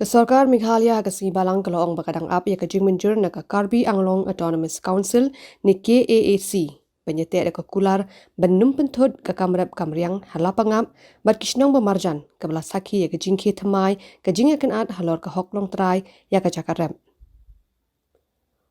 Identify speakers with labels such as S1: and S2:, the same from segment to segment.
S1: Sorkar Meghalaya kasi Balang kalaong Lapangap jingmynjur na Karbi Anglong Autonomous Council ni KAAC. Penyetek ke kular benum pynthut ke kamrep riang Lapangap bat shnong marjan ke sakhi jingkhie thymmai jingiakynad halor ke longtrai iakajia.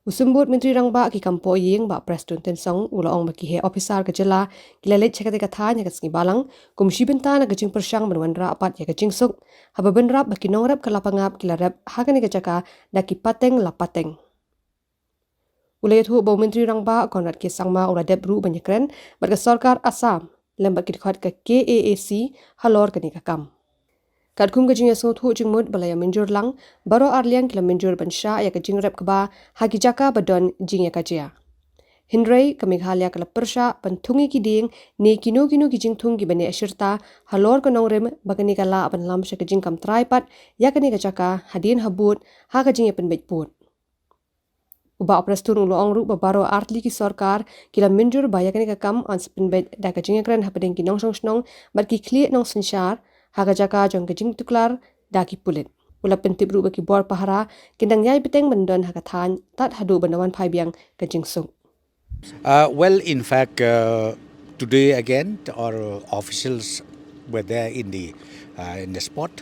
S1: Usumbut Menteri Rangba ki kampo ying ba Preston Tensong ulaong baki officer ke jela kilalit cekate katanya ke Balang kumshi bentana ke jing persyang menuan rapat ya ke jing suk haba benrap baki nongrap ke Lapangap kilarap hakani ke jaka daki pateng lapateng. Ulayat hu bau Menteri Rangba konrat ke sangma ula debru banyakren bat ke Sorkar Assam lembat ki dekat ke KAAC halor ke nikakam. Kadkum ke jingya sot hu jingmut balaya menjur lang baro arliang kila menjur bensha ya ke jingrep keba hagi jaka badon jingiakajia. Hindrai ke Meghalaya kala persha pentungi kiding ni kino ki jingtung ki bani asyirta halor ke nongrem bagani kala apan lamsha ke jingkam traipat ya ke ni jaka hadin habut ha ke jingya penbej put. Uba oprestun ulo ongru babaro artli ki sorkar kila menjur baya ke ni kam ans penbej da ke jingiakren hapadeng ki shnong bat ki kli nong sensyar haga jaka jong ke jingtuklar daki pulit. Ula pentip ruba ki bor pahara kindang yai beteng mendon haga than tat hadu bandawan paibiang ke jingsung.
S2: Well, in fact, today again our officials were there in the spot,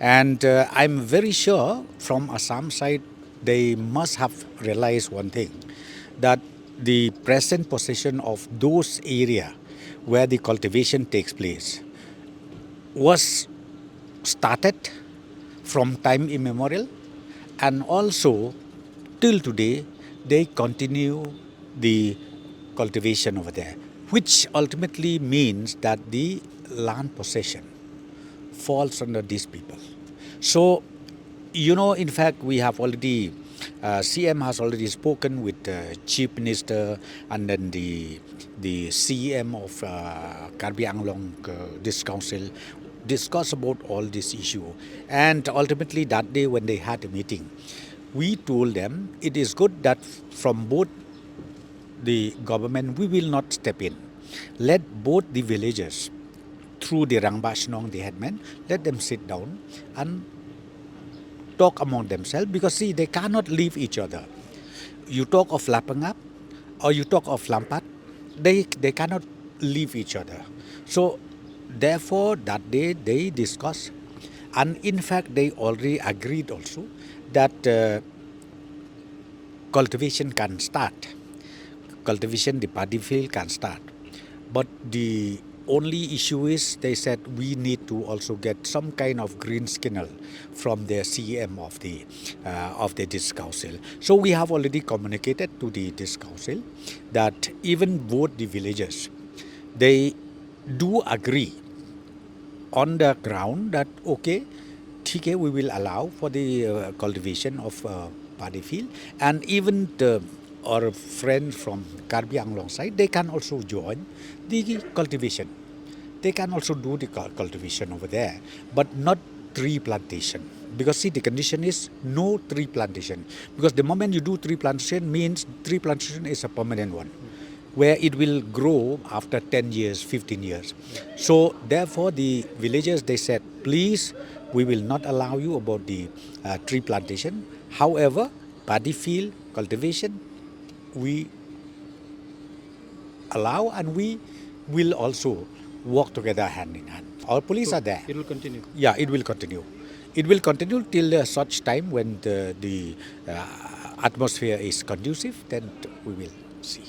S2: and I'm very sure from Assam side they must have realized one thing, that the present possession of those area where the cultivation takes place was started from time immemorial, and also till today they continue the cultivation over there, which ultimately means that the land possession falls under these people. So, in fact, we have already, CM has already spoken with the Chief Minister and then the CM of Karbi Anglong this council, discuss about all this issue. And ultimately that day when they had a meeting, we told them it is good that from both the government we will not step in. Let both the villagers, through the Rangba Shnong, the headmen, let them sit down and talk among themselves, because see, they cannot leave each other. You talk of Lapangap or you talk of Lampat, they cannot leave each other. So therefore that day they discussed, and in fact they already agreed also that cultivation can start. Cultivation, the paddy field can start. But the only issue is, they said we need to also get some kind of green signal from the CM of the disc council. So we have already communicated to the disc council that even both the villagers, they do agree on the ground that okay, we will allow for the cultivation of paddy field, and even our friends from Karbi Anglong side, they can also join the cultivation. They can also do the cultivation over there, but not tree plantation. Because see, the condition is no tree plantation. Because the moment you do tree plantation, means tree plantation is a permanent one, where it will grow after 10 years, 15 years. So therefore the villagers, they said, please, we will not allow you about the tree plantation. However, paddy field cultivation, we allow, and we will also work together hand in hand. Our police are there.
S3: It will continue.
S2: Yeah, it will continue. It will continue till such time when the atmosphere is conducive, then we will see.